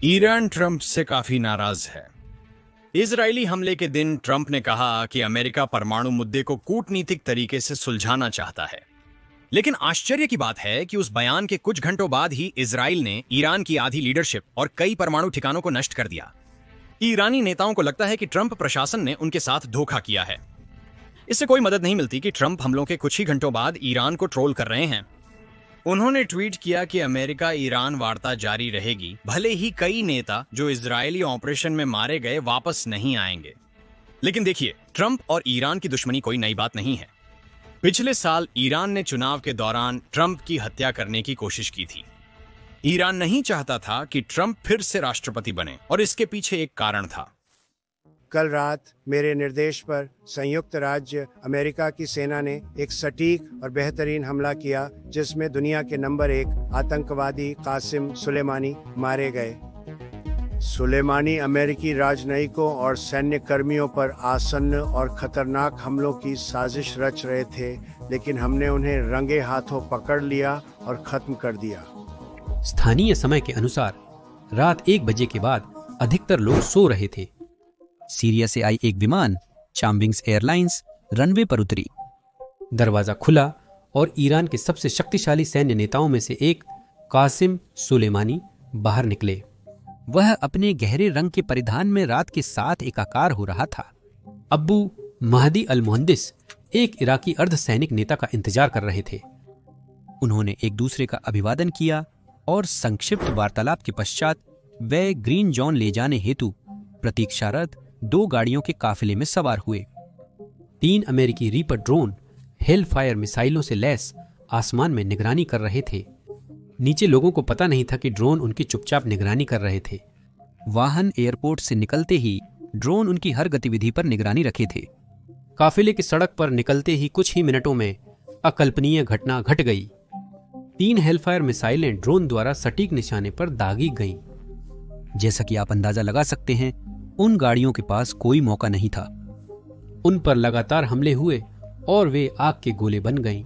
Iran Trump से काफी नाराज है। इजरायली हमले के दिन ट्रंप ने कहा कि अमेरिका परमाणु मुद्दे को कूटनीतिक तरीके से सुलझाना चाहता है। लेकिन आश्चर्य की बात है कि उस बयान के कुछ घंटों बाद ही इजराइल ने ईरान की आधी लीडरशिप और कई परमाणु ठिकानों को नष्ट कर दिया। ईरानी नेताओं को लगता है कि ट्रंप प्रशासन ने उनके साथ धोखा किया है। इससे कोई मदद नहीं मिलती कि ट्रंप हमलों के कुछ ही घंटों बाद ईरान को ट्रोल कर रहे हैं। उन्होंने ट्वीट किया कि अमेरिका ईरान वार्ता जारी रहेगी, भले ही कई नेता जो इजरायली ऑपरेशन में मारे गए वापस नहीं आएंगे। लेकिन देखिए, ट्रंप और ईरान की दुश्मनी कोई नई बात नहीं है। पिछले साल ईरान ने चुनाव के दौरान ट्रंप की हत्या करने की कोशिश की थी। ईरान नहीं चाहता था कि ट्रंप फिर से राष्ट्रपति बने और इसके पीछे एक कारण था। कल रात मेरे निर्देश पर संयुक्त राज्य अमेरिका की सेना ने एक सटीक और बेहतरीन हमला किया, जिसमें दुनिया के नंबर 1 आतंकवादी कासिम सुलेमानी मारे गए। सुलेमानी अमेरिकी राजनयिकों और सैन्य कर्मियों पर आसन्न और खतरनाक हमलों की साजिश रच रहे थे, लेकिन हमने उन्हें रंगे हाथों पकड़ लिया और खत्म कर दिया। स्थानीय समय के अनुसार रात 1 बजे के बाद अधिकतर लोग सो रहे थे। सीरिया से आई एक विमान चामविंग्स एयरलाइंस रनवे पर उतरी। दरवाजा खुला और ईरान के सबसे शक्तिशाली सैन्य नेताओं में से एक कासिम सुलेमानी बाहर निकले। वह अपने गहरे रंग के परिधान में रात के साथ एकाकार हो रहा था। अब्बू महदी अल मुहंदिस एक इराकी अर्धसैनिक नेता का इंतजार कर रहे थे। उन्होंने एक दूसरे का अभिवादन किया और संक्षिप्त वार्तालाप के पश्चात वे ग्रीन जोन ले जाने हेतु प्रतीक्षारत 2 गाड़ियों के काफिले में सवार हुए। 3 अमेरिकी रीपर ड्रोन हेल फायर मिसाइलों से लैस आसमान में निगरानी कर रहे थे। नीचे लोगों को पता नहीं था कि ड्रोन उनकी चुपचाप निगरानी कर रहे थे। वाहन एयरपोर्ट से निकलते ही ड्रोन उनकी हर गतिविधि पर निगरानी रखे थे। काफिले की सड़क पर निकलते ही कुछ ही मिनटों में अकल्पनीय घटना घट गई। 3 हेलफायर मिसाइलें ड्रोन द्वारा सटीक निशाने पर दागी गईं। जैसा कि आप अंदाजा लगा सकते हैं, उन गाड़ियों के पास कोई मौका नहीं था। उन पर लगातार हमले हुए और वे आग के गोले बन गईं।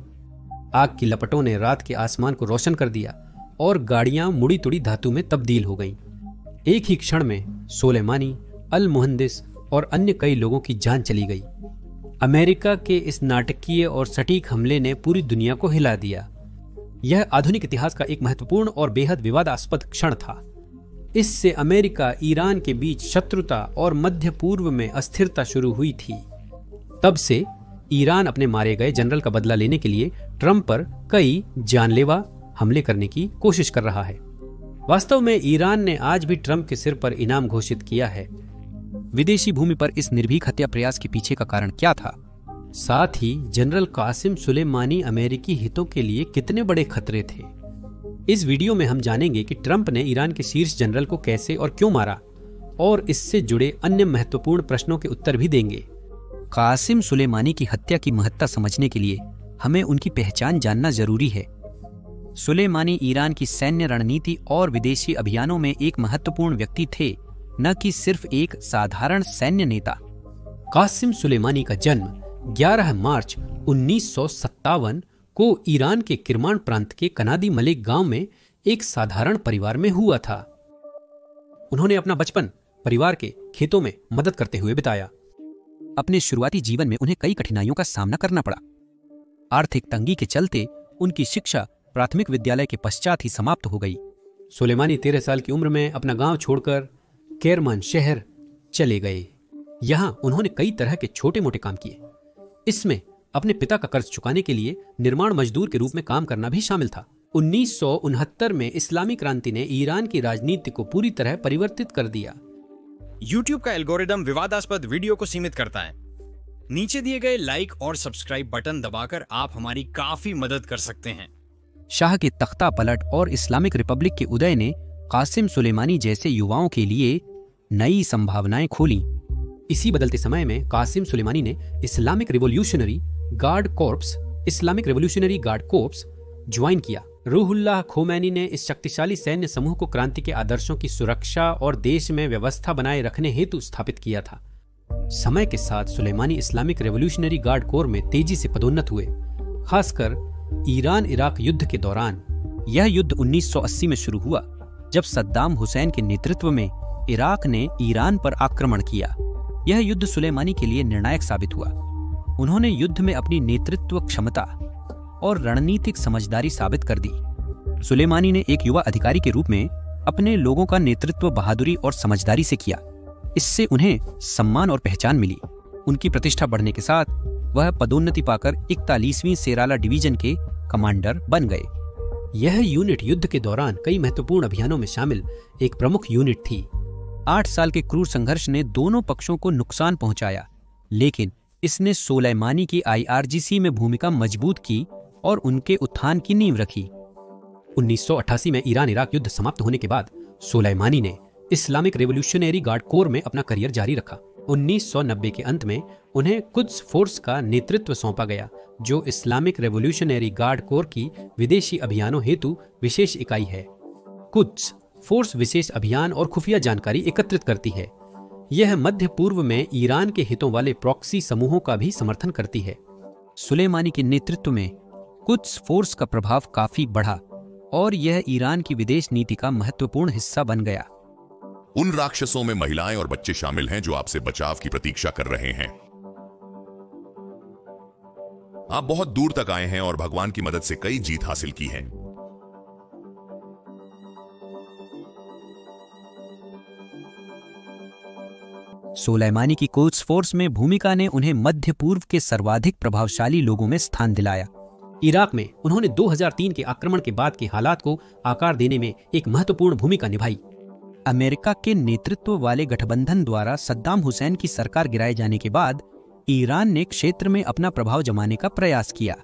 आग की लपटों ने रात के आसमान को रोशन कर दिया और गाड़ियां मुड़ी तुड़ी धातु में तब्दील हो गईं। एक ही क्षण में सुलेमानी, अल मुहंदिस और अन्य कई लोगों की जान चली गई। अमेरिका के इस नाटकीय और सटीक हमले ने पूरी दुनिया को हिला दिया। यह आधुनिक इतिहास का एक महत्वपूर्ण और बेहद विवादास्पद क्षण था। इससे अमेरिका ईरान के बीच शत्रुता और मध्य पूर्व में अस्थिरता शुरू हुई थी। तब से ईरान अपने मारे गए जनरल का बदला लेने के लिए ट्रंप पर कई जानलेवा हमले करने की कोशिश कर रहा है। वास्तव में ईरान ने आज भी ट्रंप के सिर पर इनाम घोषित किया है। विदेशी भूमि पर इस निर्भीक हत्या प्रयास के पीछे का कारण क्या था? साथ ही जनरल कासिम सुलेमानी अमेरिकी हितों के लिए कितने बड़े खतरे थे? इस वीडियो में हम जानेंगे कि ट्रंप ने ईरान के शीर्ष जनरल को कैसे और क्यों मारा, और इससे जुड़े अन्य महत्वपूर्ण प्रश्नों के उत्तर भी देंगे। कासिम सुलेमानी की हत्या की महत्ता समझने के लिए हमें उनकी पहचान जानना जरूरी है। सुलेमानी ईरान की सैन्य रणनीति और विदेशी अभियानों में एक महत्वपूर्ण व्यक्ति थे, न कि सिर्फ एक साधारण सैन्य नेता। कासिम सुलेमानी का जन्म 11 मार्च 1957 को ईरान के किरमान प्रांत के कनादी मलिक गांव में एक साधारण परिवार में हुआ था। उन्होंने अपना बचपन परिवार के खेतों में मदद करते हुए बिताया। अपने शुरुआती जीवन में उन्हें कई कठिनाइयों का सामना करना पड़ा। आर्थिक तंगी के चलते उनकी शिक्षा प्राथमिक विद्यालय के पश्चात ही समाप्त हो गई। सुलेमानी 13 साल की उम्र में अपना गांव छोड़कर केरमान शहर चले गए। यहां उन्होंने कई तरह के छोटे मोटे काम किए। इसमें अपने पिता का कर्ज चुकाने के लिए निर्माण मजदूर के रूप में काम करना भी शामिल था। 1969 में इस्लामी क्रांति ने ईरान की राजनीति को पूरी तरह परिवर्तित कर दिया। YouTube का एल्गोरिदम विवादास्पद वीडियो को सीमित करता है। नीचे दिए गए लाइक और सब्सक्राइब बटन दबाकर आप हमारी काफी मदद कर सकते हैं। शाह के तख्ता पलट और इस्लामिक रिपब्लिक के उदय ने कासिम सुलेमानी जैसे युवाओं के लिए नई संभावनाएं खोली। इसी बदलते समय में कासिम सुलेमानी ने Islamic revolutionary guard corpse join किया। रूहुल्लाह खोमैनी ने इस शक्तिशाली सैन्य समूह को क्रांति के आदर्शों की सुरक्षा और देश में व्यवस्था बनाए रखने हेतु स्थापित किया था। समय के साथ Sulemani Islamic revolutionary guard core में तेजी से पदोन्नत हुए, खासकर ईरान इराक युद्ध के दौरान। यह युद्ध 1980 में शुरू हुआ, जब सद्दाम हुसैन के नेतृत्व में इराक ने ईरान पर आक्रमण किया। यह युद्ध सुलेमानी के लिए निर्णायक साबित हुआ। उन्होंने युद्ध में अपनी नेतृत्व क्षमता और रणनीतिक समझदारी साबित कर दी। सुलेमानी ने एक युवा अधिकारी के रूप में अपने लोगों का नेतृत्व बहादुरी और समझदारी से किया। इससे उन्हें सम्मान और पहचान मिली। उनकी प्रतिष्ठा बढ़ने के साथ वह पदोन्नति पाकर 41वीं सेराला डिवीजन के कमांडर बन गए। यह यूनिट युद्ध के दौरान कई महत्वपूर्ण अभियानों में शामिल एक प्रमुख यूनिट थी। 8 साल के क्रूर संघर्ष ने दोनों पक्षों को नुकसान पहुंचाया, लेकिन इसने सुलेमानी की IRGC में भूमिका मजबूत की और उनके उत्थान की नींव रखी। 1988 में ईरान इराक युद्ध समाप्त होने के बाद सुलेमानी ने इस्लामिक रेवोल्यूशनरी गार्ड कोर में अपना करियर जारी रखा। 1990 के अंत में उन्हें कुद्स फोर्स का नेतृत्व सौंपा गया, जो इस्लामिक रेवोल्यूशनरी गार्ड कोर की विदेशी अभियानों हेतु विशेष इकाई है। कुद्स फोर्स विशेष अभियान और खुफिया जानकारी एकत्रित करती है। यह मध्य पूर्व में ईरान के हितों वाले प्रॉक्सी समूहों का भी समर्थन करती है। सुलेमानी के नेतृत्व में कुद्स फोर्स का प्रभाव काफी बढ़ा और यह ईरान की विदेश नीति का महत्वपूर्ण हिस्सा बन गया। उन राक्षसों में महिलाएं और बच्चे शामिल हैं जो आपसे बचाव की प्रतीक्षा कर रहे हैं। आप बहुत दूर तक आए हैं और भगवान की मदद से कई जीत हासिल की है। सुलेमानी की कुद्स फोर्स में भूमिका ने उन्हें मध्य पूर्व के सर्वाधिक प्रभावशाली लोगों में स्थान दिलाया। इराक में उन्होंने 2003 के आक्रमण के बाद के हालात को आकार देने में एक महत्वपूर्ण भूमिका निभाई। अमेरिका के नेतृत्व वाले गठबंधन द्वारा सद्दाम हुसैन की सरकार गिराए जाने के बाद ईरान ने क्षेत्र में अपना प्रभाव जमाने का प्रयास किया।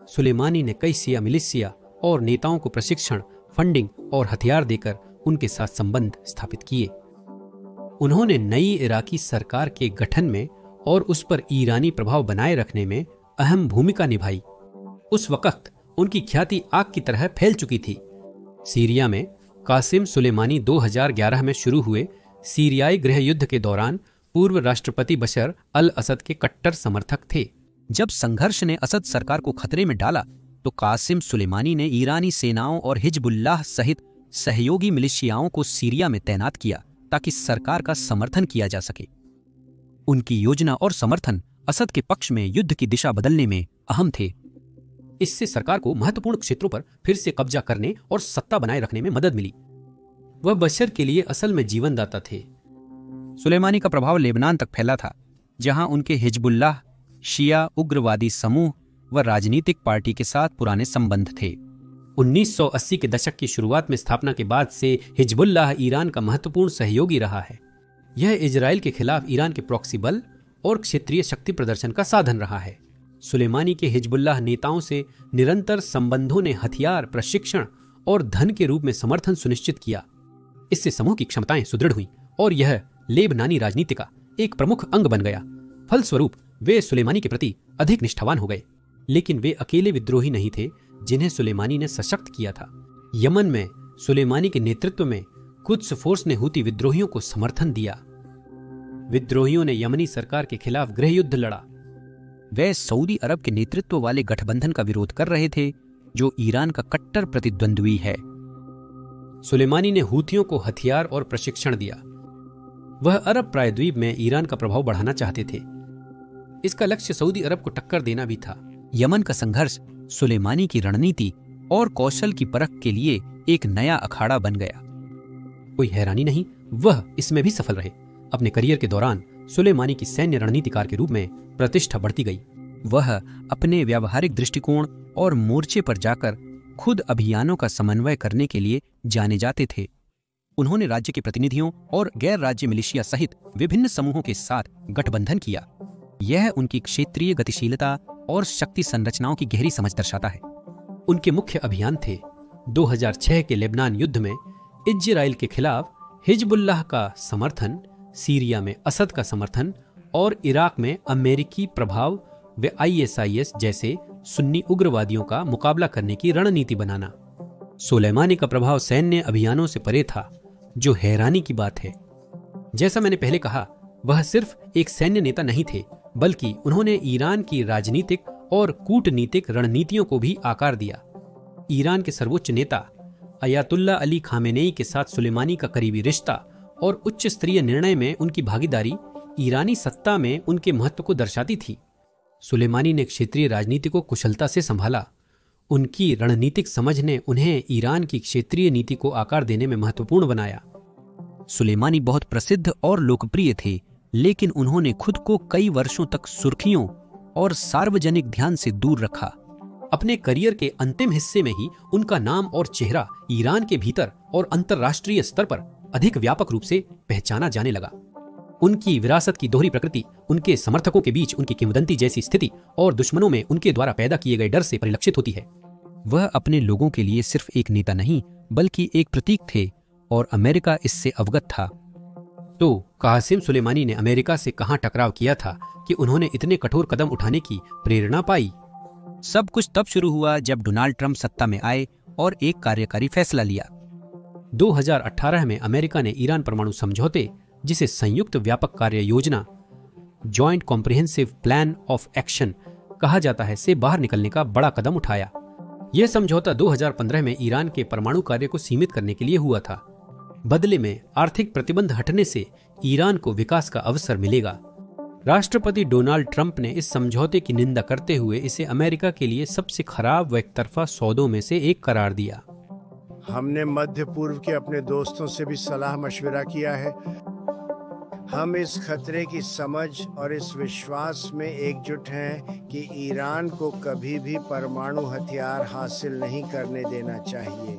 सुलेमानी ने कई शिया मिलिशिया और नेताओं को प्रशिक्षण, फंडिंग और हथियार देकर उनके साथ संबंध स्थापित किए। उन्होंने नई इराकी सरकार के गठन में और उस पर ईरानी प्रभाव बनाए रखने में अहम भूमिका निभाई। उस वक्त उनकी ख्याति आग की तरह फैल चुकी थी। सीरिया में कासिम सुलेमानी 2011 में शुरू हुए सीरियाई गृह युद्ध के दौरान पूर्व राष्ट्रपति बशर अल असद के कट्टर समर्थक थे। जब संघर्ष ने असद सरकार को खतरे में डाला तो कासिम सुलेमानी ने ईरानी सेनाओं और हिजबुल्लाह सहित सहयोगी मिलिशियाओं को सीरिया में तैनात किया ताकि सरकार का समर्थन किया जा सके। उनकी योजना और समर्थन असद के पक्ष में युद्ध की दिशा बदलने में अहम थे। इससे सरकार को महत्वपूर्ण क्षेत्रों पर फिर से कब्जा करने और सत्ता बनाए रखने में मदद मिली। वह बशर के लिए असल में जीवनदाता थे। सुलेमानी का प्रभाव लेबनान तक फैला था, जहां उनके हिजबुल्लाह शिया उग्रवादी समूह व राजनीतिक पार्टी के साथ पुराने संबंध थे। 1980 के दशक की शुरुआत में स्थापना के बाद से हिजबुल्लाह ईरान का महत्वपूर्ण सहयोगी रहा है। यह इजराइल के खिलाफ ईरान के प्रॉक्सी बल और क्षेत्रीय शक्ति प्रदर्शन का साधन रहा है। सुलेमानी के हिजबुल्लाह नेताओं से निरंतर संबंधों ने हथियार, प्रशिक्षण और धन के रूप में समर्थन सुनिश्चित किया। इससे समूह की क्षमताएं सुदृढ़ हुईं और यह लेबनानी राजनीति का एक प्रमुख अंग बन गया। फलस्वरूप वे सुलेमानी के प्रति अधिक निष्ठावान हो गए। लेकिन वे अकेले विद्रोही नहीं थे जिन्हें सुलेमानी ने सशक्त किया था। यमन में सुलेमानी के नेतृत्व में कुद्स फोर्स ने हूती विद्रोहियों को समर्थन दिया। विद्रोहियों ने यमनी सरकार के खिलाफ गृह युद्ध लड़ा। वे सऊदी अरब के नेतृत्व वाले गठबंधन का विरोध कर रहे थे, जो ईरान का कट्टर प्रतिद्वंद्वी है। सुलेमानी ने हूतियों को हथियार और प्रशिक्षण दिया। वह अरब प्रायद्वीप में ईरान का प्रभाव बढ़ाना चाहते थे। इसका लक्ष्य सऊदी अरब को टक्कर देना भी था। यमन का संघर्ष सुलेमानी की रणनीति और कौशल की परख के लिए एक नया अखाड़ा बन गया। कोई हैरानी नहीं, वह इसमें भी सफल रहे। अपने करियर के दौरान सुलेमानी की सैन्य रणनीतिकार के रूप में प्रतिष्ठा बढ़ती गई। वह अपने व्यावहारिक दृष्टिकोण और मोर्चे पर जाकर खुद अभियानों का समन्वय करने के लिए जाने जाते थे। उन्होंने राज्य के प्रतिनिधियों और गैर राज्य मिलिशिया सहित विभिन्न समूहों के साथ गठबंधन किया। यह उनकी क्षेत्रीय गतिशीलता और शक्ति संरचनाओं की गहरी समझ दर्शाता है। उनके मुख्य अभियान थे 2006 के लेबनान युद्ध में इजराइल के खिलाफ हिजबुल्लाह का समर्थन, सीरिया में असद का समर्थन और इराक में अमेरिकी प्रभाव व ISIS जैसे सुन्नी उग्रवादियों का मुकाबला करने की रणनीति बनाना। सुलेमानी का प्रभाव सैन्य अभियानों से परे था, जो हैरानी की बात है। जैसा मैंने पहले कहा, वह सिर्फ एक सैन्य नेता नहीं थे, बल्कि उन्होंने ईरान की राजनीतिक और कूटनीतिक रणनीतियों को भी आकार दिया। ईरान के सर्वोच्च नेता अयातुल्ला अली खामेनेई के साथ सुलेमानी का करीबी रिश्ता और उच्च स्तरीय निर्णय में उनकी भागीदारी ईरानी सत्ता में उनके महत्व को दर्शाती थी। सुलेमानी ने क्षेत्रीय राजनीति को कुशलता से संभाला। उनकी रणनीतिक समझ ने उन्हें ईरान की क्षेत्रीय नीति को आकार देने में महत्वपूर्ण बनाया। सुलेमानी बहुत प्रसिद्ध और लोकप्रिय थे, लेकिन उन्होंने खुद को कई वर्षों तक सुर्खियों और सार्वजनिक ध्यान से दूर रखा। अपने करियर के अंतिम हिस्से में ही उनका नाम और चेहरा ईरान के भीतर और अंतर्राष्ट्रीय स्तर पर अधिक व्यापक रूप से पहचाना जाने लगा। उनकी विरासत की दोहरी प्रकृति उनके समर्थकों के बीच उनकी किंवदंती जैसी स्थिति और दुश्मनों में उनके द्वारा पैदा किए गए डर से परिलक्षित होती है। वह अपने लोगों के लिए सिर्फ एक नेता नहीं, बल्कि एक प्रतीक थे और अमेरिका इससे अवगत था। तो कासिम सुलेमानी ने अमेरिका से कहां टकराव किया था कि उन्होंने इतने कठोर कदम उठाने की प्रेरणा पाई? सब कुछ तब शुरू हुआ जब डोनाल्ड ट्रंप सत्ता में आए और एक कार्यकारी फैसला लिया। 2018 में अमेरिका ने ईरान परमाणु समझौते, जिसे संयुक्त व्यापक कार्य योजना joint comprehensive plan of action कहा जाता है, से बाहर निकलने का बड़ा कदम उठाया। यह समझौता 2015 में ईरान के परमाणु कार्य को सीमित करने के लिए हुआ था। बदले में आर्थिक प्रतिबंध हटने से ईरान को विकास का अवसर मिलेगा। राष्ट्रपति डोनाल्ड ट्रंप ने इस समझौते की निंदा करते हुए इसे अमेरिका के लिए सबसे खराब व एकतरफा सौदों में से एक करार दिया। हमने मध्य पूर्व के अपने दोस्तों से भी सलाह मशविरा किया है। हम इस खतरे की समझ और इस विश्वास में एकजुट हैं कि ईरान को कभी भी परमाणु हथियार हासिल नहीं करने देना चाहिए।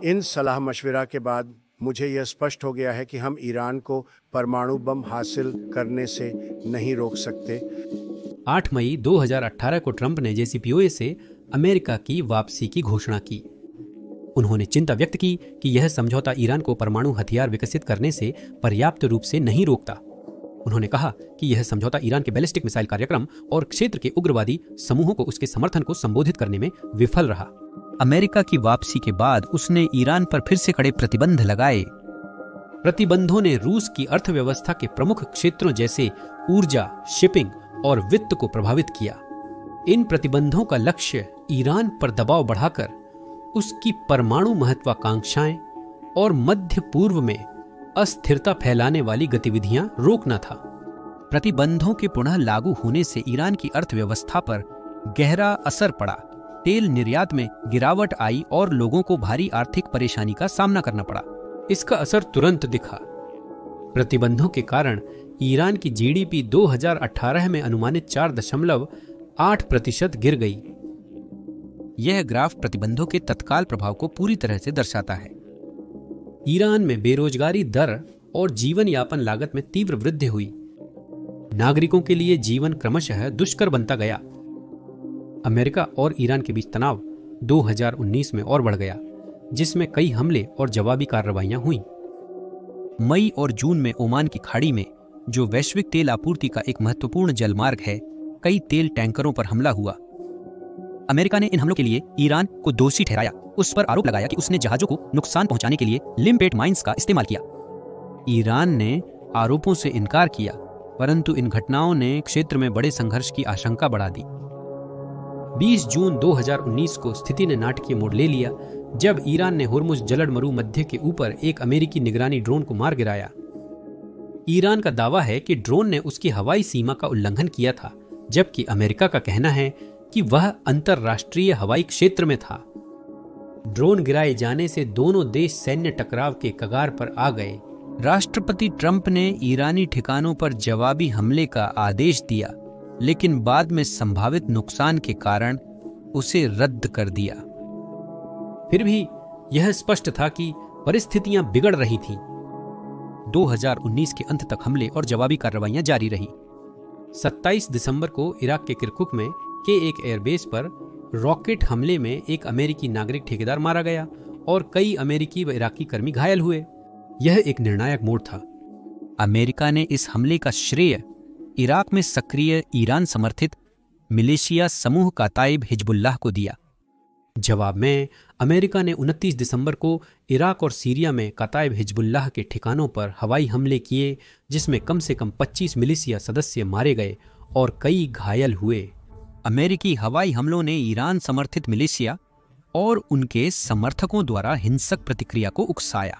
इन सलाह मशविरा के बाद मुझे यह स्पष्ट हो गया है कि हम ईरान को परमाणु बम हासिल करने से नहीं रोक सकते। 8 मई 2018 को ट्रंप ने JCPOA से अमेरिका की वापसी की घोषणा की। उन्होंने चिंता व्यक्त की कि यह समझौता ईरान को परमाणु हथियार विकसित करने से पर्याप्त रूप से नहीं रोकता। उन्होंने कहा कि यह समझौता ईरान के बैलिस्टिक मिसाइल कार्यक्रम और क्षेत्र के उग्रवादी समूहों को उसके समर्थन को संबोधित करने में विफल रहा। अमेरिका की वापसी के बाद उसने ईरान पर फिर से कड़े प्रतिबंध लगाए। प्रतिबंधों ने रूस की अर्थव्यवस्था के प्रमुख क्षेत्रों जैसे ऊर्जा, शिपिंग और वित्त को प्रभावित किया। इन प्रतिबंधों का लक्ष्य ईरान पर दबाव बढ़ाकर उसकी परमाणु महत्वाकांक्षाएं और मध्य पूर्व में अस्थिरता फैलाने वाली गतिविधियां रोकना था। प्रतिबंधों के पुनः लागू होने से ईरान की अर्थव्यवस्था पर गहरा असर पड़ा। तेल निर्यात में गिरावट आई और लोगों को भारी आर्थिक परेशानी का सामना करना पड़ा। इसका असर तुरंत दिखा। प्रतिबंधों के कारण ईरान की GDP 2018 में अनुमानित 4.8% गिर गई। यह ग्राफ प्रतिबंधों के तत्काल प्रभाव को पूरी तरह से दर्शाता है। ईरान में बेरोजगारी दर और जीवन यापन लागत में तीव्र वृद्धि हुई। नागरिकों के लिए जीवन क्रमशः दुष्कर बनता गया। अमेरिका और ईरान के बीच तनाव 2019 में और बढ़ गया, जिसमें कई हमले और जवाबी कार्रवाइयां हुई। मई और जून में ओमान की खाड़ी में, जो वैश्विक तेल आपूर्ति का एक महत्वपूर्ण जलमार्ग है, कई तेल टैंकरों पर हमला हुआ। अमेरिका ने इन हमलों के लिए ईरान को दोषी ठहराया। उस पर आरोप लगाया कि उसने जहाजों को नुकसान पहुंचाने के लिए लिम्पेट माइंस का इस्तेमाल किया। ईरान ने आरोपों से इनकार किया, परंतु इन घटनाओं ने क्षेत्र में बड़े संघर्ष की आशंका बढ़ा दी। 20 जून 2019 को स्थिति ने नाटकीय मोड़ ले लिया, जब ईरान ने होर्मुज जलद मरू मध्य के ऊपर एक अमेरिकी निगरानी ड्रोन को मार गिराया। ईरान का दावा है कि ड्रोन ने उसकी हवाई सीमा का उल्लंघन किया था, जबकि अमेरिका का कहना है कि वह अंतरराष्ट्रीय हवाई क्षेत्र में था। ड्रोन गिराए जाने से दोनों देश सैन्य टकराव के कगार पर आ गए। राष्ट्रपति ट्रंप ने ईरानी ठिकानों पर जवाबी हमले का आदेश दिया, लेकिन बाद में संभावित नुकसान के कारण उसे रद्द कर दिया। फिर भी यह स्पष्ट था कि परिस्थितियां बिगड़ रही थीं। 2019 के अंत तक हमले और जवाबी कार्रवाइयां जारी रही। 27 दिसंबर को इराक के किरकुक में एक एयरबेस पर रॉकेट हमले में एक अमेरिकी नागरिक ठेकेदार मारा गया और कई अमेरिकी व इराकी कर्मी घायल हुए। यह एक निर्णायक मोड़ था। अमेरिका ने इस हमले का श्रेय इराक में सक्रिय ईरान समर्थित मिलिशिया समूह काताइब हिजबुल्लाह को दिया। जवाब में अमेरिका ने 29 दिसंबर को इराक और सीरिया में काताइब हिजबुल्लाह के ठिकानों पर हवाई हमले किए, जिसमें कम से कम 25 मिलिशिया सदस्य मारे गए और कई घायल हुए। अमेरिकी हवाई हमलों ने ईरान समर्थित मिलिशिया और उनके समर्थकों द्वारा हिंसक प्रतिक्रिया को उकसाया।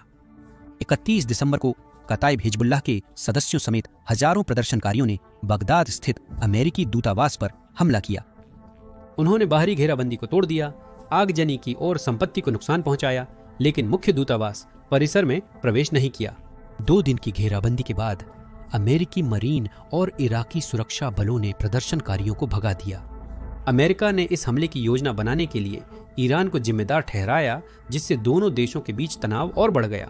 31 दिसंबर को कताइब हिजबुल्लाह के सदस्यों समेत हजारों प्रदर्शनकारियों ने बगदाद स्थित अमेरिकी दूतावास पर हमला किया। उन्होंने बाहरी घेराबंदी को तोड़ दिया, आगजनी की और संपत्ति को नुकसान पहुंचाया, लेकिन मुख्य दूतावास परिसर में प्रवेश नहीं किया। 2 दिन की घेराबंदी के बाद अमेरिकी मरीन और इराकी सुरक्षा बलों ने प्रदर्शनकारियों को भगा दिया। अमेरिका ने इस हमले की योजना बनाने के लिए ईरान को जिम्मेदार ठहराया, जिससे दोनों देशों के बीच तनाव और बढ़ गया।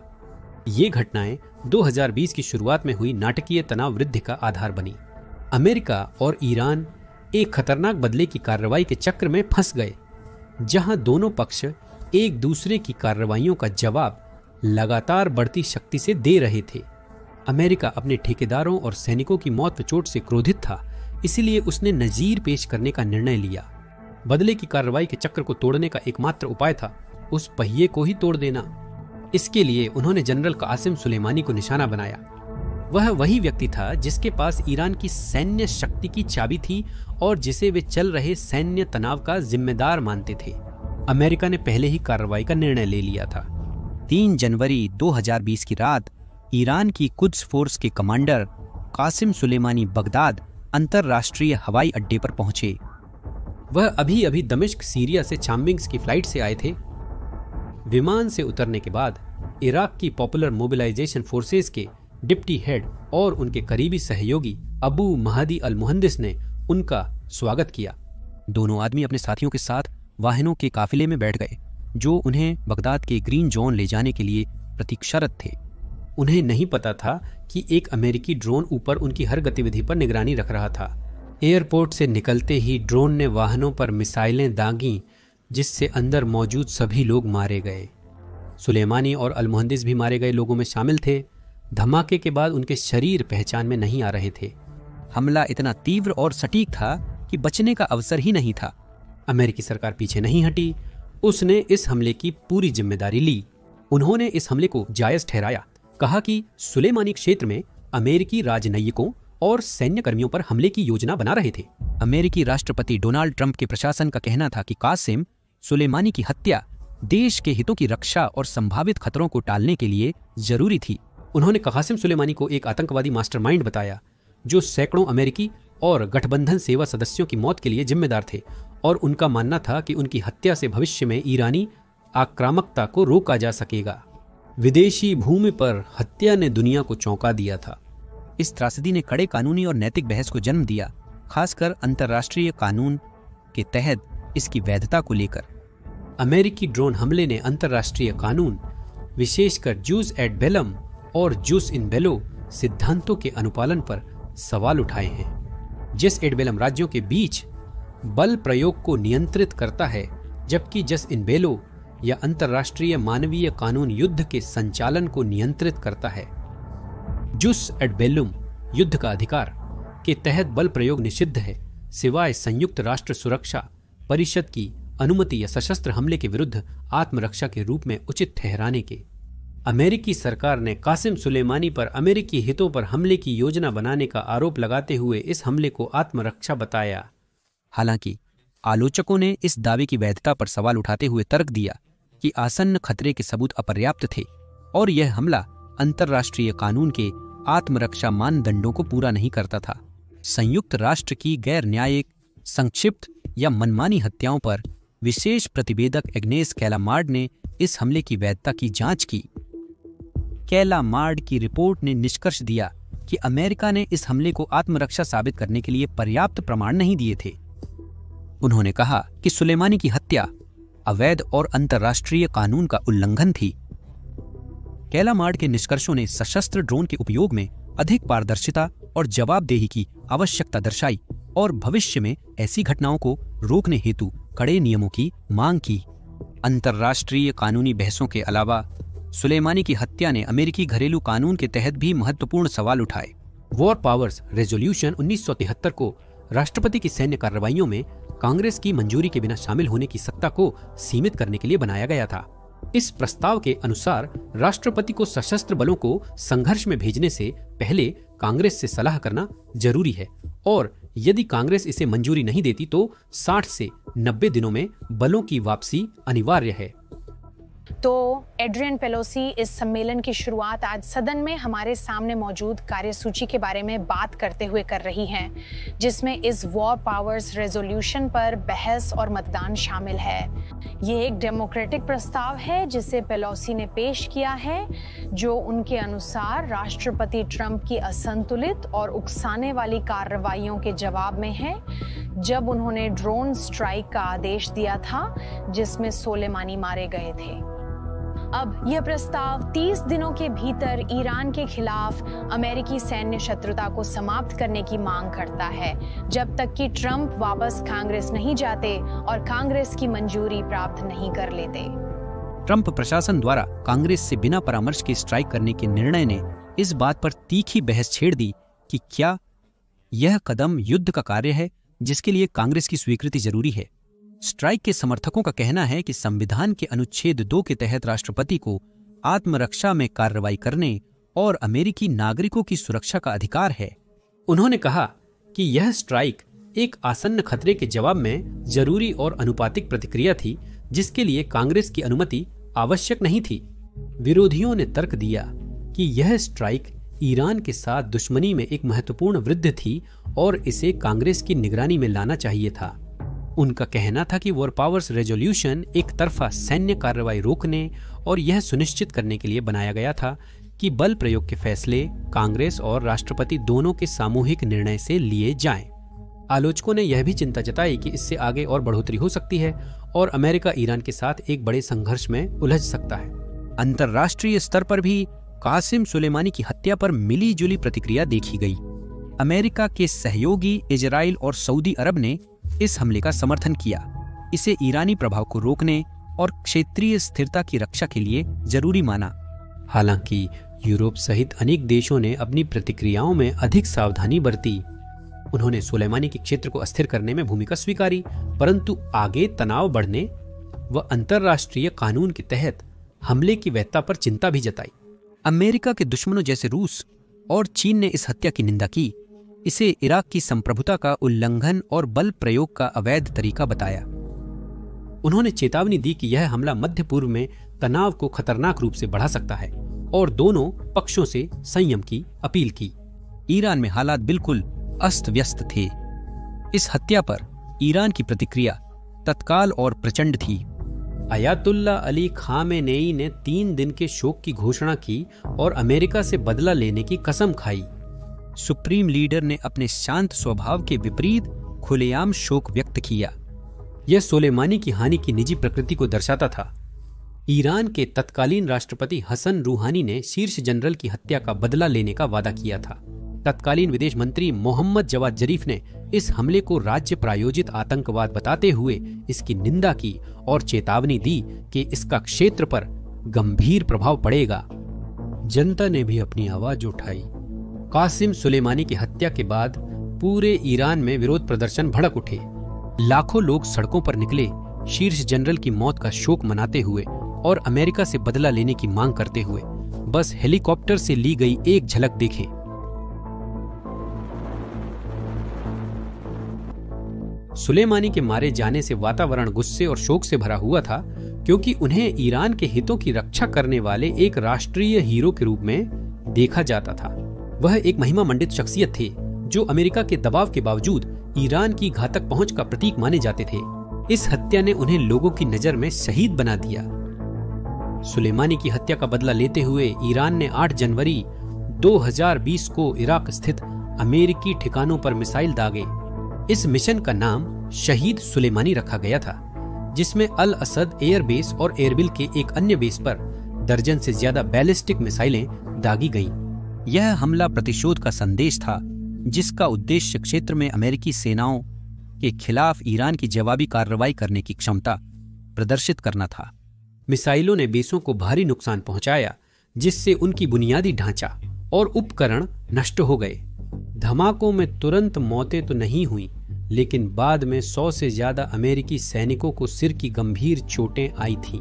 ये घटनाएं 2020 की शुरुआत में हुई नाटकीय तनाव वृद्धि का आधार बनी। अमेरिका और ईरान एक खतरनाक बदले की कार्रवाई के चक्र में फंस गए, जहां दोनों पक्ष एक दूसरे की कार्रवाइयों का जवाब लगातार बढ़ती शक्ति से दे रहे थे। अमेरिका अपने ठेकेदारों और सैनिकों की मौत पर चोट से क्रोधित था, इसलिए उसने नजीर पेश करने का निर्णय लिया। बदले की कार्रवाई के चक्र को तोड़ने का एकमात्र उपाय था उस पहिए को ही तोड़ देना। इसके लिए उन्होंने जनरल कासिम सुलेमानी को निशाना बनाया। वह वही व्यक्ति था जिसके पास ईरान की सैन्य शक्ति की चाबी थी और जिसे वे चल रहे सैन्य तनाव का जिम्मेदार मानते थे। अमेरिका ने पहले ही कार्रवाई का निर्णय ले लिया था। 3 जनवरी 2020 की रात ईरान की कुद्स फोर्स के कमांडर कासिम सुलेमानी बगदाद अंतरराष्ट्रीय हवाई अड्डे पर पहुंचे। वह अभी अभी दमिश्क सीरिया से चाम्बिंग्स की फ्लाइट से आए थे। विमान से उतरने के बाद इराक की पॉपुलर मोबिलाइजेशन फोर्सेस के डिप्टी हेड और उनके करीबी सहयोगी अबू महदी अल मुहंदिस ने उनका स्वागत किया। दोनों आदमी अपने साथियों के साथ वाहनों के काफिले में बैठ गए, जो उन्हें बगदाद के ग्रीन जोन ले जाने के लिए प्रतीक्षारत थे। उन्हें नहीं पता था कि एक अमेरिकी ड्रोन ऊपर उनकी हर गतिविधि पर निगरानी रख रहा था। एयरपोर्ट से निकलते ही ड्रोन ने वाहनों पर मिसाइलें दागीं, जिससे अंदर मौजूद सभी लोग मारे गए। सुलेमानी और अल मुहंदिस भी मारे गए लोगों में शामिल थे। धमाके के बाद उनके शरीर पहचान में नहीं आ रहे थे। हमला इतना तीव्र और सटीक था कि बचने का अवसर ही नहीं था। अमेरिकी सरकार पीछे नहीं हटी, उसने इस हमले की पूरी जिम्मेदारी ली। उन्होंने इस हमले को जायज ठहराया, कहा कि सुलेमानी क्षेत्र में अमेरिकी राजनयिकों और सैन्य कर्मियों पर हमले की योजना बना रहे थे। अमेरिकी राष्ट्रपति डोनाल्ड ट्रंप के प्रशासन का कहना था कि कासिम सुलेमानी की हत्या देश के हितों की रक्षा और संभावित खतरों को टालने के लिए जरूरी थी। उन्होंने कासिम सुलेमानी को एक आतंकवादी मास्टरमाइंड बताया, जो सैकड़ों अमेरिकी और गठबंधन सेवा सदस्यों की मौत के लिए जिम्मेदार थे, और उनका मानना था कि उनकी हत्या से भविष्य में ईरानी आक्रामकता को रोका जा सकेगा। विदेशी भूमि पर हत्या ने दुनिया को चौंका दिया था। इस त्रासदी ने कड़े कानूनी और नैतिक बहस को जन्म दिया, खासकर अंतर्राष्ट्रीय कानून के तहत इसकी वैधता को लेकर। अमेरिकी ड्रोन हमले ने अंतर्राष्ट्रीय कानून, विशेषकर जूस एट बेलम और जूस इन बेलो सिद्धांतों के अनुपालन पर सवाल उठाए हैं। जस एट बेलम राज्यों के बीच बल प्रयोग को नियंत्रित करता है, जबकि जस इन बेलो या अंतर्राष्ट्रीय मानवीय कानून युद्ध के संचालन को नियंत्रित करता है। जुस एट बेलुम युद्ध का अधिकार के तहत बल प्रयोग निषिद्ध है, सिवाय संयुक्त राष्ट्र सुरक्षा परिषद की अनुमति या सशस्त्र हमले के विरुद्ध आत्मरक्षा के रूप में उचित ठहराने के। अमेरिकी सरकार ने कासिम सुलेमानी पर अमेरिकी हितों पर हमले की योजना बनाने का आरोप लगाते हुए इस हमले को आत्मरक्षा बताया। हालांकि आलोचकों ने इस दावे की वैधता पर सवाल उठाते हुए तर्क दिया कि आसन्न खतरे के सबूत अपर्याप्त थे और यह हमला अंतर्राष्ट्रीय कानून के आत्मरक्षा मानदंडों को पूरा नहीं करता था। संयुक्त राष्ट्र की गैर न्यायिक, संक्षिप्त या मनमानी हत्याओं पर विशेष प्रतिवेदक एग्नेस कैलामार्ड ने इस हमले की वैधता की जांच की। कैलामार्ड की रिपोर्ट ने निष्कर्ष दिया कि अमेरिका ने इस हमले को आत्मरक्षा साबित करने के लिए पर्याप्त प्रमाण नहीं दिए थे। उन्होंने कहा कि सुलेमानी की हत्या अवैध और अंतर्राष्ट्रीय कानून का उल्लंघन थी। कैलामार्ड के निष्कर्षों ने सशस्त्र ड्रोन के उपयोग में अधिक पारदर्शिता और जवाबदेही की आवश्यकता दर्शाई और भविष्य में ऐसी घटनाओं को रोकने हेतु कड़े नियमों की मांग की। अंतर्राष्ट्रीय कानूनी बहसों के अलावा सुलेमानी की हत्या ने अमेरिकी घरेलू कानून के तहत भी महत्वपूर्ण सवाल उठाए। वॉर पावर्स रेजोल्यूशन 1973 को राष्ट्रपति की सैन्य कार्रवाइयों में कांग्रेस की मंजूरी के बिना शामिल होने की सत्ता को सीमित करने के लिए बनाया गया था। इस प्रस्ताव के अनुसार राष्ट्रपति को सशस्त्र बलों को संघर्ष में भेजने से पहले कांग्रेस से सलाह करना जरूरी है और यदि कांग्रेस इसे मंजूरी नहीं देती तो 60 से 90 दिनों में बलों की वापसी अनिवार्य है। तो एड्रियन पेलोसी इस सम्मेलन की शुरुआत आज सदन में हमारे सामने मौजूद कार्यसूची के बारे में बात करते हुए कर रही हैं, जिसमें इस वॉर पावर्स रेजोल्यूशन पर बहस और मतदान शामिल है। ये एक डेमोक्रेटिक प्रस्ताव है जिसे पेलोसी ने पेश किया है, जो उनके अनुसार राष्ट्रपति ट्रंप की असंतुलित और उकसाने वाली कार्रवाइयों के जवाब में है, जब उन्होंने ड्रोन स्ट्राइक का आदेश दिया था जिसमें सोलेमानी मारे गए थे। अब यह प्रस्ताव 30 दिनों के भीतर ईरान के खिलाफ अमेरिकी सैन्य शत्रुता को समाप्त करने की मांग करता है, जब तक कि ट्रंप वापस कांग्रेस नहीं जाते और कांग्रेस की मंजूरी प्राप्त नहीं कर लेते। ट्रंप प्रशासन द्वारा कांग्रेस से बिना परामर्श के स्ट्राइक करने के निर्णय ने इस बात पर तीखी बहस छेड़ दी कि क्या यह कदम युद्ध का कार्य है जिसके लिए कांग्रेस की स्वीकृति जरूरी है। स्ट्राइक के समर्थकों का कहना है कि संविधान के अनुच्छेद 2 के तहत राष्ट्रपति को आत्मरक्षा में कार्रवाई करने और अमेरिकी नागरिकों की सुरक्षा का अधिकार है। उन्होंने कहा कि यह स्ट्राइक एक आसन्न खतरे के जवाब में जरूरी और अनुपातिक प्रतिक्रिया थी, जिसके लिए कांग्रेस की अनुमति आवश्यक नहीं थी। विरोधियों ने तर्क दिया कि यह स्ट्राइक ईरान के साथ दुश्मनी में एक महत्वपूर्ण वृद्धि थी और इसे कांग्रेस की निगरानी में लाना चाहिए था। उनका कहना था कि वॉर पावर्स रेजोल्यूशन एक तरफा सैन्य कार्रवाई रोकने और यह सुनिश्चित करने के लिए बनाया गया था कि बल प्रयोग के फैसले कांग्रेस और राष्ट्रपति दोनों के सामूहिक निर्णय से लिए जाएं। आलोचकों ने यह भी चिंता जताई कि इससे आगे और बढ़ोतरी हो सकती है और अमेरिका ईरान के साथ एक बड़े संघर्ष में उलझ सकता है। अंतर्राष्ट्रीय स्तर पर भी कासिम सुलेमानी की हत्या पर मिली जुली प्रतिक्रिया देखी गई। अमेरिका के सहयोगी इजराइल और सऊदी अरब ने इस हमले का समर्थन किया, इसे ईरानी प्रभाव को रोकने और क्षेत्रीय स्थिरता की रक्षा के लिए जरूरी माना। हालांकि यूरोप सहित अनेक देशों ने अपनी प्रतिक्रियाओं में अधिक सावधानी बरती। उन्होंने सुलेमानी के क्षेत्र को अस्थिर करने में भूमिका स्वीकारी, परंतु आगे तनाव बढ़ने व अंतर्राष्ट्रीय कानून के तहत हमले की वैधता पर चिंता भी जताई। अमेरिका के दुश्मनों जैसे रूस और चीन ने इस हत्या की निंदा की, इसे इराक की संप्रभुता का उल्लंघन और बल प्रयोग का अवैध तरीका बताया। उन्होंने चेतावनी दी कि यह हमला मध्य पूर्व में तनाव को खतरनाक रूप से बढ़ा सकता है और दोनों पक्षों से संयम की अपील की। ईरान में हालात बिल्कुल अस्त व्यस्त थे। इस हत्या पर ईरान की प्रतिक्रिया तत्काल और प्रचंड थी। अयातुल्ला अली खामेनेई ने 3 दिन के शोक की घोषणा की और अमेरिका से बदला लेने की कसम खाई। सुप्रीम लीडर ने अपने शांत स्वभाव के विपरीत खुलेआम शोक व्यक्त किया। यह सोलेमानी की हानि की निजी प्रकृति को दर्शाता था। ईरान के तत्कालीन राष्ट्रपति हसन रूहानी ने शीर्ष जनरल की हत्या का बदला लेने का वादा किया था। तत्कालीन विदेश मंत्री मोहम्मद जवाद जरीफ ने इस हमले को राज्य प्रायोजित आतंकवाद बताते हुए इसकी निंदा की और चेतावनी दी कि इसका क्षेत्र पर गंभीर प्रभाव पड़ेगा। जनता ने भी अपनी आवाज उठाई। कासिम सुलेमानी की हत्या के बाद पूरे ईरान में विरोध प्रदर्शन भड़क उठे। लाखों लोग सड़कों पर निकले, शीर्ष जनरल की मौत का शोक मनाते हुए और अमेरिका से बदला लेने की मांग करते हुए। बस हेलीकॉप्टर से ली गई एक झलक देखें। सुलेमानी के मारे जाने से वातावरण गुस्से और शोक से भरा हुआ था, क्योंकि उन्हें ईरान के हितों की रक्षा करने वाले एक राष्ट्रीय हीरो के रूप में देखा जाता था। वह एक महिमा मंडित शख्सियत थे जो अमेरिका के दबाव के बावजूद ईरान की घातक पहुंच का प्रतीक माने जाते थे। इस हत्या ने उन्हें लोगों की नजर में शहीद बना दिया। सुलेमानी की हत्या का बदला लेते हुए ईरान ने 8 जनवरी 2020 को इराक स्थित अमेरिकी ठिकानों पर मिसाइल दागे। इस मिशन का नाम शहीद सुलेमानी रखा गया था, जिसमें अल असद एयर बेस और एयरबिल के एक अन्य बेस पर दर्जन से ज्यादा बैलिस्टिक मिसाइलें दागी गईं। यह हमला प्रतिशोध का संदेश था, जिसका उद्देश्य क्षेत्र में अमेरिकी सेनाओं के खिलाफ ईरान की जवाबी कार्रवाई करने की क्षमता प्रदर्शित करना था। मिसाइलों ने बेसों को भारी नुकसान पहुंचाया, जिससे उनकी बुनियादी ढांचा और उपकरण नष्ट हो गए। धमाकों में तुरंत मौतें तो नहीं हुई, लेकिन बाद में 100 से ज्यादा अमेरिकी सैनिकों को सिर की गंभीर चोटें आई थीं।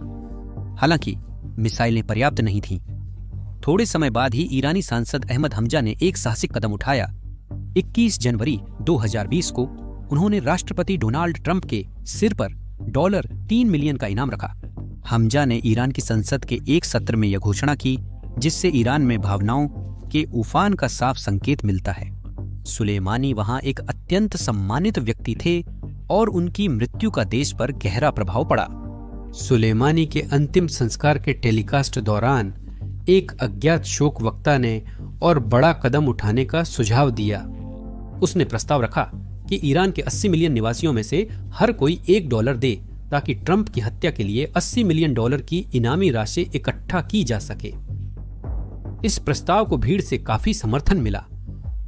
हालांकि मिसाइलें पर्याप्त नहीं थीं। थोड़े समय बाद ही ईरानी सांसद अहमद हमजा ने एक साहसिक कदम उठाया। 21 जनवरी 2020 को उन्होंने राष्ट्रपति डोनाल्ड ट्रंप के सिर पर $3 मिलियन का इनाम रखा। हमजा ने ईरान की संसद के एक सत्र में यह घोषणा की, जिससे ईरान में भावनाओं के उफान का साफ संकेत मिलता है। सुलेमानी वहां एक अत्यंत सम्मानित व्यक्ति थे और उनकी मृत्यु का देश पर गहरा प्रभाव पड़ा। सुलेमानी के अंतिम संस्कार के टेलीकास्ट दौरान एक अज्ञात शोक वक्ता ने और बड़ा कदम उठाने का सुझाव दिया। उसने प्रस्ताव रखा कि ईरान के 80 मिलियन निवासियों में से हर कोई $1 दे ताकि ट्रंप की हत्या के लिए $80 मिलियन की इनामी राशि इकट्ठा की जा सके। इस प्रस्ताव को भीड़ से काफी समर्थन मिला,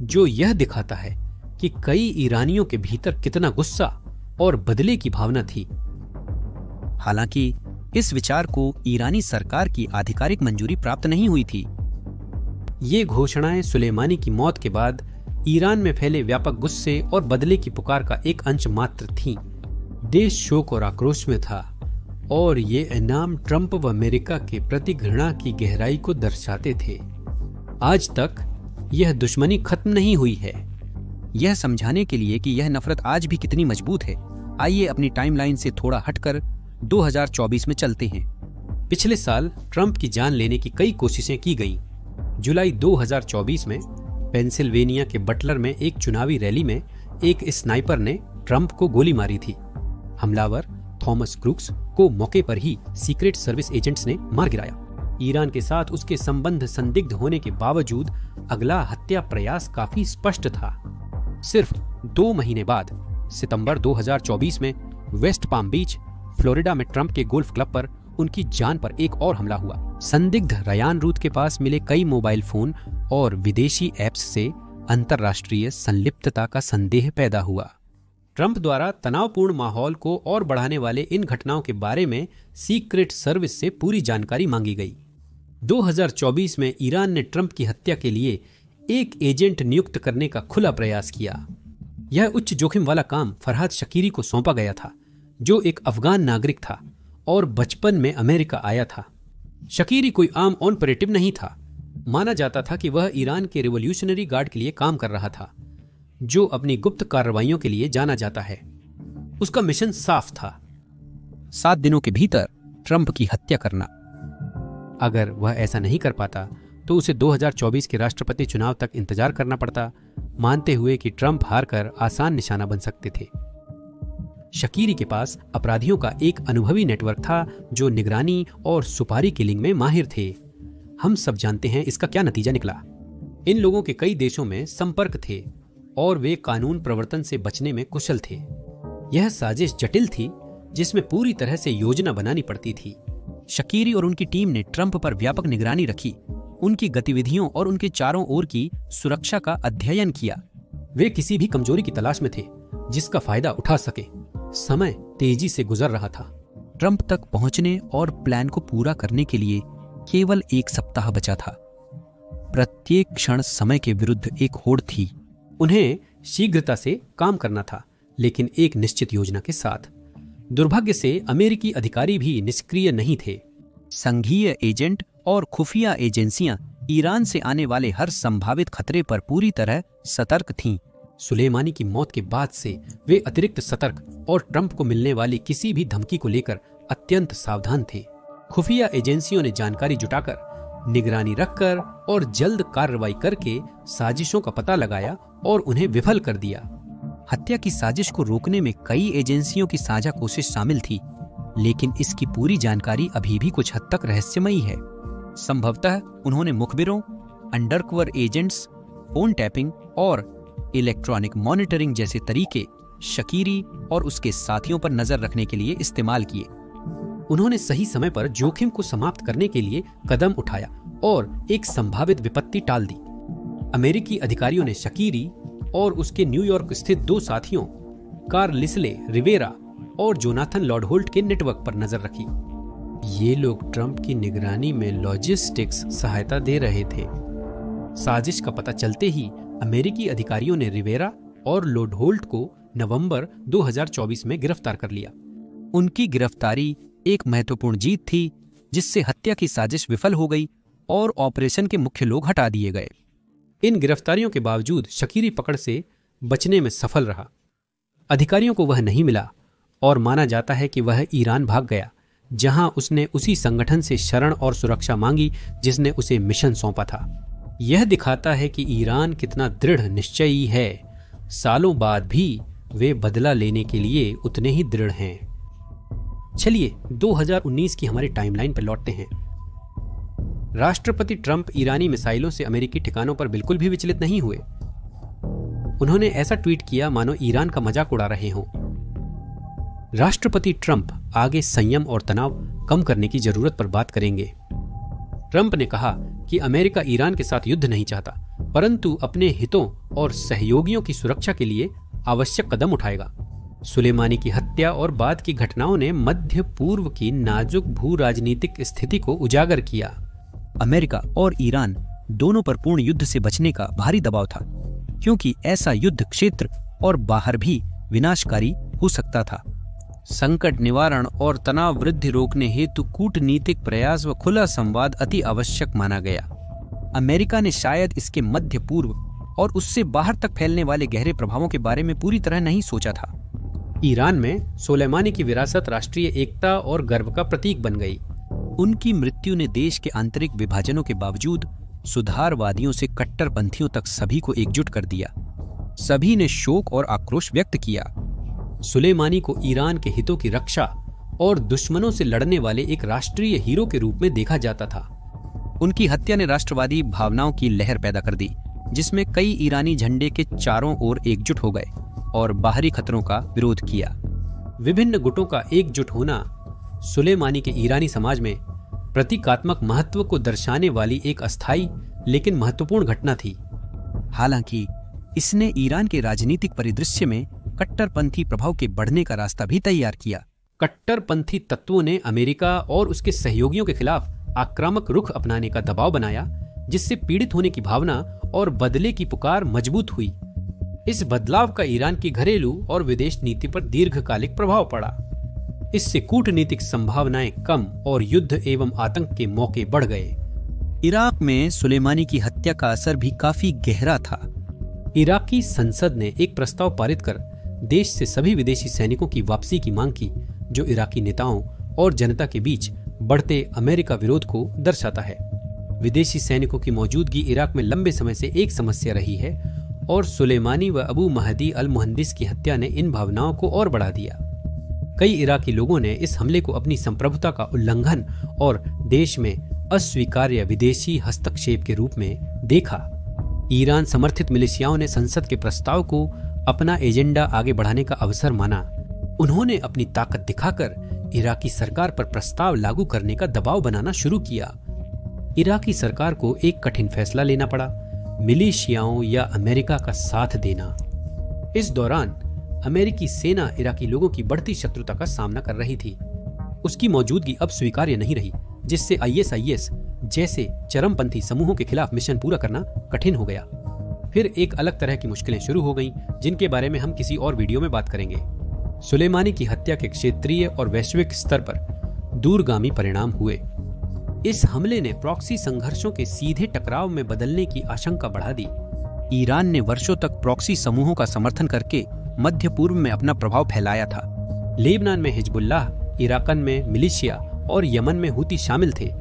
जो यह दिखाता है कि कई ईरानियों के भीतर कितना गुस्सा और बदले की भावना थी। हालांकि इस विचार को ईरानी सरकार की आधिकारिक मंजूरी प्राप्त नहीं हुई थी। ये घोषणाएं सुलेमानी की मौत के बाद ईरान में फैले व्यापक गुस्से और बदले की पुकार का एक अंश मात्र थीं। देश शोक और आक्रोश में था और ये इनाम ट्रंप व अमेरिका के प्रति घृणा की गहराई को दर्शाते थे। आज तक यह दुश्मनी खत्म नहीं हुई है। यह समझाने के लिए कि यह नफरत आज भी कितनी मजबूत है, आइए अपनी टाइमलाइन से थोड़ा हटकर 2024 में चलते हैं। पिछले साल ट्रंप की जान लेने की कई कोशिशें की गईं। जुलाई 2024 में पेंसिल्वेनिया के बटलर में एक चुनावी रैली में एक स्नाइपर ने ट्रंप को गोली मारी थी। हमलावर थॉमस क्रूक्स को मौके पर ही सीक्रेट सर्विस एजेंट्स ने मार गिराया। ईरान के साथ उसके संबंध संदिग्ध होने के बावजूद अगला हत्या प्रयास काफी स्पष्ट था। सिर्फ 2 महीने बाद सितंबर 2024 में वेस्ट पाम बीच, फ्लोरिडा में ट्रंप के गोल्फ क्लब पर उनकी जान पर एक और हमला हुआ। संदिग्ध रयान रूथ के पास मिले कई मोबाइल फोन और विदेशी ऐप्स से अंतर्राष्ट्रीय संलिप्तता का संदेह पैदा हुआ। ट्रंप द्वारा तनावपूर्ण माहौल को और बढ़ाने वाले इन घटनाओं के बारे में सीक्रेट सर्विस से पूरी जानकारी मांगी गई। 2024 में ईरान ने ट्रंप की हत्या के लिए एक एजेंट नियुक्त करने का खुला प्रयास किया। यह उच्च जोखिम वाला काम फरहाद शकीरी को सौंपा गया था, जो एक अफगान नागरिक था और बचपन में अमेरिका आया था। शकीरी कोई आम ऑपरेटिव नहीं था। माना जाता था कि वह ईरान के रिवॉल्यूशनरी गार्ड के लिए काम कर रहा था, जो अपनी गुप्त कार्रवाइयों के लिए जाना जाता है। उसका मिशन साफ था, 7 दिनों के भीतर ट्रंप की हत्या करना। अगर वह ऐसा नहीं कर पाता तो उसे 2024 के राष्ट्रपति चुनाव तक इंतजार करना पड़ता, मानते हुए कि ट्रंप हारकर आसान निशाना बन सकते थे। शकीरी के पास अपराधियों का एक अनुभवी नेटवर्क था, जो निगरानी और सुपारी किलिंग में माहिर थे। हम सब जानते हैं इसका क्या नतीजा निकला। इन लोगों के कई देशों में संपर्क थे और वे कानून प्रवर्तन से बचने में कुशल थे। यह साजिश जटिल थी, जिसमें पूरी तरह से योजना बनानी पड़ती थी। शकीरी और उनकी टीम ने ट्रंप पर व्यापक निगरानी रखी, उनकी गतिविधियों और उनके चारों ओर की सुरक्षा का अध्ययन किया। वे किसी भी कमजोरी की तलाश में थे जिसका फायदा उठा सके। समय तेजी से गुजर रहा था। ट्रंप तक पहुंचने और प्लान को पूरा करने के लिए केवल 1 सप्ताह बचा था। प्रत्येक क्षण समय के विरुद्ध एक होड़ थी। उन्हें शीघ्रता से काम करना था, लेकिन एक निश्चित योजना के साथ। दुर्भाग्य से अमेरिकी अधिकारी भी निष्क्रिय नहीं थे। संघीय एजेंट और खुफिया एजेंसियां ईरान से आने वाले हर संभावित खतरे पर पूरी तरह सतर्क थीं। सुलेमानी की मौत के बाद से वे अतिरिक्त सतर्क और ट्रंप को मिलने वाली किसी भी धमकी को लेकर अत्यंत सावधान थे। खुफिया एजेंसियों ने जानकारी जुटाकर, निगरानी रखकर और जल्द कार्रवाई करके साजिशों का पता लगाया और उन्हें विफल कर दिया। हत्या की साजिश को रोकने में कई एजेंसियों की साझा कोशिश शामिल थी, लेकिन इसकी पूरी जानकारी अभी भी कुछ हद तक रहस्यमयी है। संभवतः उन्होंने मुखबिरों, अंडरकवर एजेंट्स, फोन टैपिंग और इलेक्ट्रॉनिक मॉनिटरिंग जैसे तरीके शकीरी और उसके साथियों पर नजर रखने के लिए इस्तेमाल किए। उन्होंने सही समय पर जोखिम को समाप्त करने के लिए कदम उठाया और एक संभावित विपत्ति टाल दी। अमेरिकी अधिकारियों ने शकीरी और उसके न्यूयॉर्क स्थित 2 साथियों, कार्ल लिसले रिवेरा और जोनाथन लॉडहोल्ट के नेटवर्क पर नजर रखी। ये लोग ट्रंप की निगरानी में लॉजिस्टिक्स सहायता दे रहे थे। साजिश का पता चलते ही अमेरिकी अधिकारियों ने रिवेरा और लॉडहोल्ट को नवंबर 2024 में गिरफ्तार कर लिया। उनकी गिरफ्तारी एक महत्वपूर्ण जीत थी, जिससे हत्या की साजिश विफल हो गई और ऑपरेशन के मुख्य लोग हटा दिए गए। इन गिरफ्तारियों के बावजूद शकीरी पकड़ से बचने में सफल रहा। अधिकारियों को वह नहीं मिला और माना जाता है कि वह ईरान भाग गया, जहां उसने उसी संगठन से शरण और सुरक्षा मांगी जिसने उसे मिशन सौंपा था। यह दिखाता है कि ईरान कितना दृढ़ निश्चयी है। सालों बाद भी वे बदला लेने के लिए उतने ही दृढ़ हैं। चलिए 2019 की हमारी टाइमलाइन पर लौटते हैं। राष्ट्रपति ट्रंप ईरानी मिसाइलों से अमेरिकी ठिकानों पर बिल्कुल भी विचलित नहीं हुए। उन्होंने ऐसा ट्वीट किया मानो ईरान का मजाक उड़ा रहे हों। राष्ट्रपति ट्रंप आगे संयम और तनाव कम करने की जरूरत पर बात करेंगे। ट्रंप ने कहा कि अमेरिका ईरान के साथ युद्ध नहीं चाहता, परंतु अपने हितों और सहयोगियों की सुरक्षा के लिए आवश्यक कदम उठाएगा। सुलेमानी की हत्या और बाद की घटनाओं ने मध्य पूर्व की नाजुक भू राजनीतिक स्थिति को उजागर किया। अमेरिका और ईरान दोनों पर पूर्ण युद्ध से बचने का भारी दबाव था, क्योंकि ऐसा युद्ध क्षेत्र और बाहर भी विनाशकारी हो सकता था। संकट निवारण और तनाव वृद्धि रोकने हेतु कूटनीतिक प्रयास व खुला संवाद अति आवश्यक माना गया। अमेरिका ने शायद इसके मध्य पूर्व और उससे बाहर तक फैलने वाले गहरे प्रभावों के बारे में पूरी तरह नहीं सोचा था। ईरान में सुलेमानी की विरासत राष्ट्रीय एकता और गर्व का प्रतीक बन गई। उनकी मृत्यु ने देश के आंतरिक विभाजनों के बावजूद सुधारवादियों से कट्टरपंथियों तक सभी को एकजुट कर दिया। सभी ने शोक और आक्रोश व्यक्त किया। सुलेमानी को ईरान के हितों की रक्षा और दुश्मनों से लड़ने वाले एक राष्ट्रीय हीरो के रूप में देखा जाता था। उनकी हत्या ने राष्ट्रवादी भावनाओं की लहर पैदा कर दी, जिसमें कई ईरानी झंडे के चारों ओर एकजुट हो गए और बाहरी खतरों का विरोध किया। विभिन्न गुटों का एकजुट होना सुलेमानी के ईरानी समाज में प्रतीकात्मक महत्व को दर्शाने वाली एक अस्थायी लेकिन महत्वपूर्ण घटना थी। हालांकि इसने ईरान के राजनीतिक परिदृश्य में कट्टरपंथी प्रभाव के बढ़ने का रास्ता भी तैयार किया। कट्टरपंथी तत्वों ने अमेरिका और उसके सहयोगियों के खिलाफ आक्रामक रुख अपनाने का दबाव बनाया, जिससे पीड़ित होने की भावना और बदले की पुकार मजबूत हुई। इस बदलाव का ईरान की घरेलू और विदेश नीति पर दीर्घकालिक प्रभाव पड़ा। इससे कूटनीतिक संभावनाएं कम और युद्ध एवं आतंक के मौके बढ़ गए। इराक में सुलेमानी की हत्या का असर भी काफी गहरा था। इराकी संसद ने एक प्रस्ताव पारित कर देश से सभी विदेशी सैनिकों की वापसी की मांग की, जो इराकी नेताओं और जनता के बीच बढ़ते अमेरिका विरोध को दर्शाता है। विदेशी सैनिकों की मौजूदगी इराक में लंबे समय से एक समस्या रही है और सुलेमानी व अबू महदी अल मुहंदिस की हत्या ने इन भावनाओं को और बढ़ा दिया। कई इराकी लोगों ने इस हमले को अपनी संप्रभुता का उल्लंघन और देश में अस्वीकार्य विदेशी हस्तक्षेप के रूप में देखा। ईरान समर्थित मिलिशियाओं ने संसद के प्रस्ताव को अपना एजेंडा आगे बढ़ाने का अवसर माना। उन्होंने अपनी ताकत दिखाकर इराकी सरकार पर प्रस्ताव लागू करने का दबाव बनाना शुरू किया। इराकी सरकार को एक कठिन फैसला लेना पड़ा, मिलिशियाओं या अमेरिका का साथ देना। इस दौरान अमेरिकी सेना इराकी लोगों की बढ़ती शत्रुता का सामना कर रही थी। उसकी मौजूदगी अब स्वीकार्य नहीं रही, जिससे ISIS जैसे चरमपंथी समूहों के खिलाफ मिशन पूरा करना कठिन हो गया। फिर एक अलग तरह की मुश्किलें शुरू हो गईं, जिनके बारे में हम किसी और वीडियो में बात करेंगे। सुलेमानी की हत्या के क्षेत्रीय और वैश्विक स्तर पर दूरगामी परिणाम हुए। इस हमले ने प्रॉक्सी संघर्षों के सीधे टकराव में बदलने की आशंका बढ़ा दी। ईरान ने वर्षों तक प्रॉक्सी समूहों का समर्थन करके मध्य पूर्व में अपना प्रभाव फैलाया था। लेबनान में हिजबुल्लाह, इराकन में मिलिशिया और यमन में हुती शामिल थे।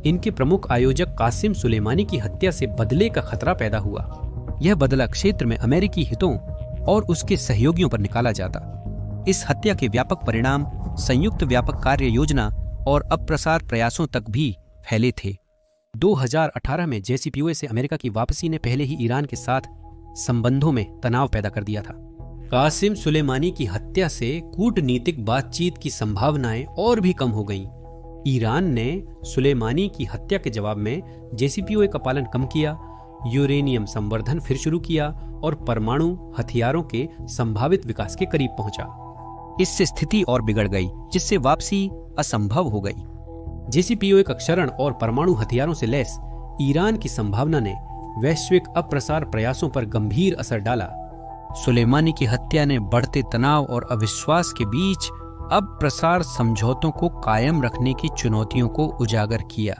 इनके प्रमुख आयोजक कासिम सुलेमानी की हत्या से बदले का खतरा पैदा हुआ। यह बदला क्षेत्र में अमेरिकी हितों और उसके सहयोगियों पर निकाला जाता। इस हत्या के व्यापक परिणाम संयुक्त व्यापक कार्य योजना और अप्रसार प्रयासों तक भी फैले थे। 2018 में JCPOA से अमेरिका की वापसी ने पहले ही ईरान के साथ संबंधों में तनाव पैदा कर दिया था। कासिम सुलेमानी की हत्या से कूटनीतिक बातचीत की संभावनाएं और भी कम हो गईं। ईरान ने सुलेमानी की हत्या के जवाब में JCPOA का पालन कम किया, यूरेनियम संवर्धन फिर शुरू किया और परमाणु हथियारों के संभावित विकास के करीब पहुंचा। इससे स्थिति और बिगड़ गई, जिससे वापसी असंभव हो गई। JCPOA का क्षरण और परमाणु हथियारों से लैस ईरान की संभावना ने वैश्विक अप्रसार प्रयासों पर गंभीर असर डाला। सुलेमानी की हत्या ने बढ़ते तनाव और अविश्वास के बीच अब प्रसार समझौतों को कायम रखने की चुनौतियों को उजागर किया।